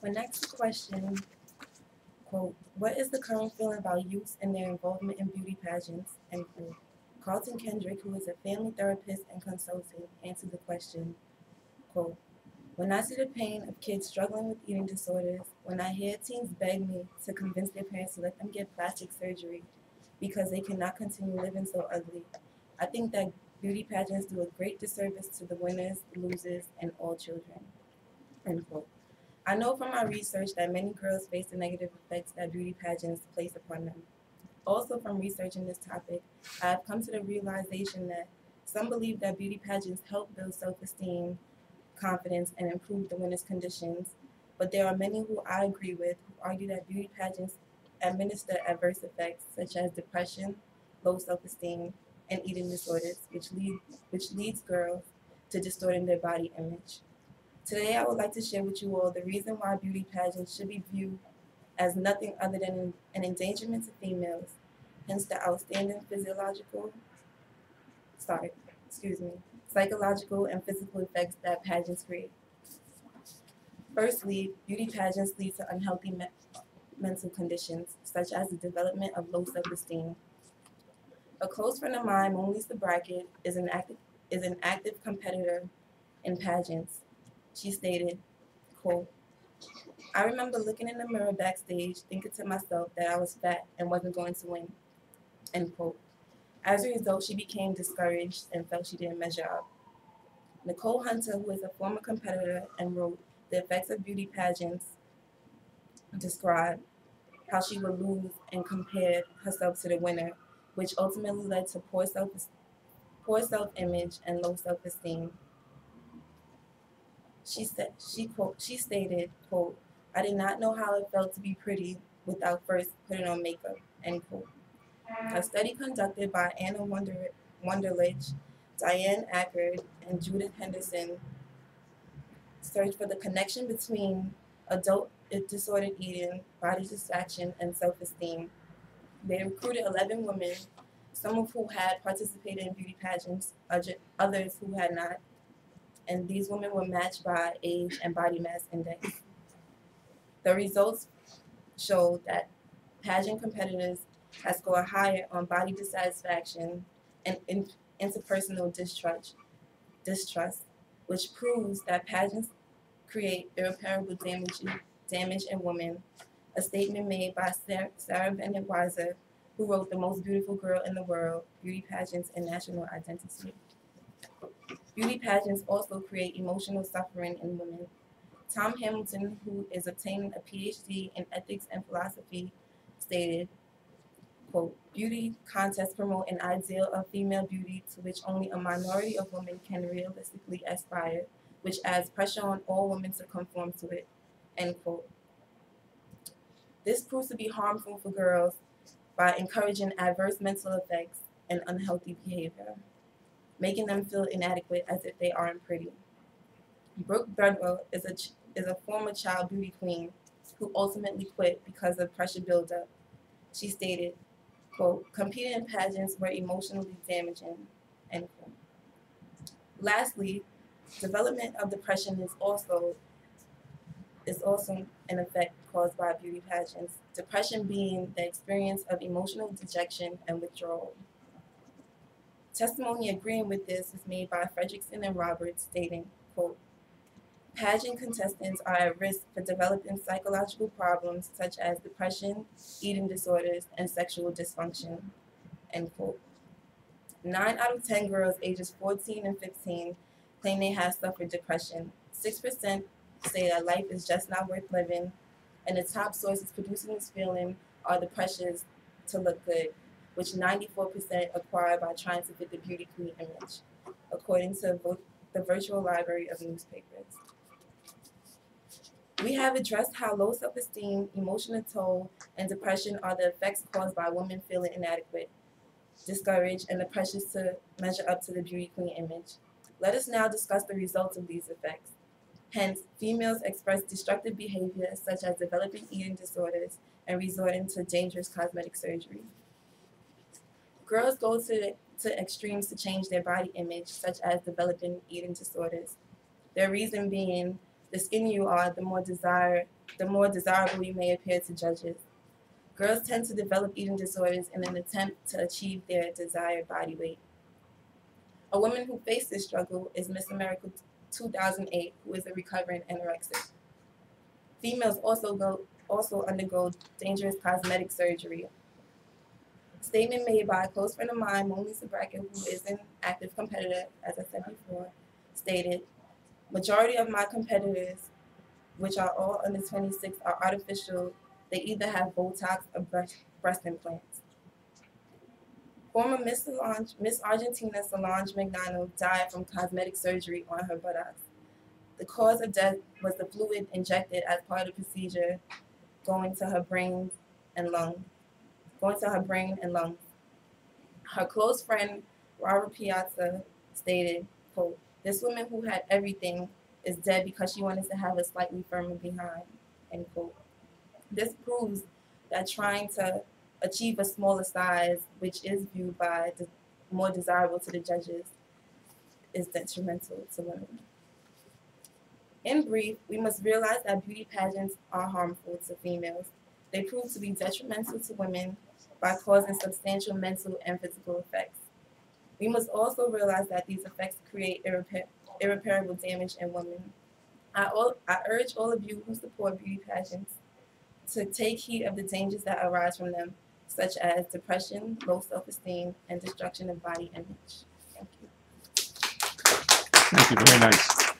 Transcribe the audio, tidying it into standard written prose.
Our next question, quote, what is the current feeling about youths and their involvement in beauty pageants, end quote. Carlton Kendrick, who is a family therapist and consultant, answered the question, quote, when I see the pain of kids struggling with eating disorders, when I hear teens beg me to convince their parents to let them get plastic surgery because they cannot continue living so ugly, I think that beauty pageants do a great disservice to the winners, losers, and all children, end quote. I know from my research that many girls face the negative effects that beauty pageants place upon them. Also, from researching this topic, I have come to the realization that some believe that beauty pageants help build self-esteem, confidence, and improve the winner's conditions, but there are many who I agree with who argue that beauty pageants administer adverse effects such as depression, low self-esteem, and eating disorders, which leads girls to distorting their body image. Today, I would like to share with you all the reason why beauty pageants should be viewed as nothing other than an endangerment to females, hence the outstanding sorry, psychological and physical effects that pageants create. Firstly, beauty pageants lead to unhealthy mental conditions, such as the development of low self-esteem. A close friend of mine, Mona Lisa Brackett, is an active competitor in pageants. She stated, quote, I remember looking in the mirror backstage, thinking to myself that I was fat and wasn't going to win, end quote. As a result, she became discouraged and felt she didn't measure up. Nicole Hunter, who is a former competitor and wrote The Effects of Beauty Pageants, described how she would lose and compare herself to the winner, which ultimately led to poor self-image and low self-esteem. She stated, quote, I did not know how it felt to be pretty without first putting on makeup, end quote. A study conducted by Anna Wunderlich, Diane Ackerd, and Judith Henderson searched for the connection between adult disordered eating, body distraction, and self-esteem. They recruited 11 women, some of who had participated in beauty pageants, others who had not, and these women were matched by age and body mass index. The results showed that pageant competitors had scored higher on body dissatisfaction and interpersonal distrust, which proves that pageants create irreparable damage in women, a statement made by Sarah Bennett Weiser, who wrote The Most Beautiful Girl in the World, Beauty Pageants and National Identity. Beauty pageants also create emotional suffering in women. Tom Hamilton, who is obtaining a PhD in ethics and philosophy, stated, quote, beauty contests promote an ideal of female beauty to which only a minority of women can realistically aspire, which adds pressure on all women to conform to it, end quote. This proves to be harmful for girls by encouraging adverse mental effects and unhealthy behavior, making them feel inadequate as if they aren't pretty. Brooke Bredwell is a former child beauty queen who ultimately quit because of pressure buildup. She stated, quote, competing in pageants were emotionally damaging, end quote. Lastly, development of depression is also an effect caused by beauty pageants, depression being the experience of emotional dejection and withdrawal. Testimony agreeing with this is made by Fredrickson and Roberts, stating, quote, pageant contestants are at risk for developing psychological problems such as depression, eating disorders, and sexual dysfunction, end quote. 9 out of 10 girls ages 14 and 15 claim they have suffered depression. 6% say that life is just not worth living, and the top sources producing this feeling are the pressures to look good, which 94% acquire by trying to fit the beauty queen image, according to the Virtual Library of Newspapers. We have addressed how low self-esteem, emotional toll, and depression are the effects caused by women feeling inadequate, discouraged, and the pressures to measure up to the beauty queen image. Let us now discuss the results of these effects. Hence, females express destructive behavior such as developing eating disorders and resorting to dangerous cosmetic surgery. Girls go to extremes to change their body image, such as developing eating disorders. Their reason being, the skinnier you are, the more desire the more desirable you may appear to judges. Girls tend to develop eating disorders in an attempt to achieve their desired body weight. A woman who faced this struggle is Miss America 2008, who is a recovering anorexic. Females also undergo dangerous cosmetic surgery. A statement made by a close friend of mine, Monisa Brackett, who is an active competitor, as I said before, stated, "Majority of my competitors, which are all under 26, are artificial. They either have Botox or breast implants." Former Miss Argentina Solange McDonald died from cosmetic surgery on her buttocks. The cause of death was the fluid injected as part of the procedure going to her brain and lungs. Her close friend, Robert Piazza, stated, quote, "This woman who had everything is dead because she wanted to have a slightly firmer behind," end quote. This proves that trying to achieve a smaller size, which is viewed by the more desirable to the judges, is detrimental to women. In brief, we must realize that beauty pageants are harmful to females. They prove to be detrimental to women by causing substantial mental and physical effects. We must also realize that these effects create irreparable damage in women. I urge all of you who support beauty pageants to take heed of the dangers that arise from them, such as depression, low self-esteem, and destruction of body image. Thank you. Thank you. Very nice.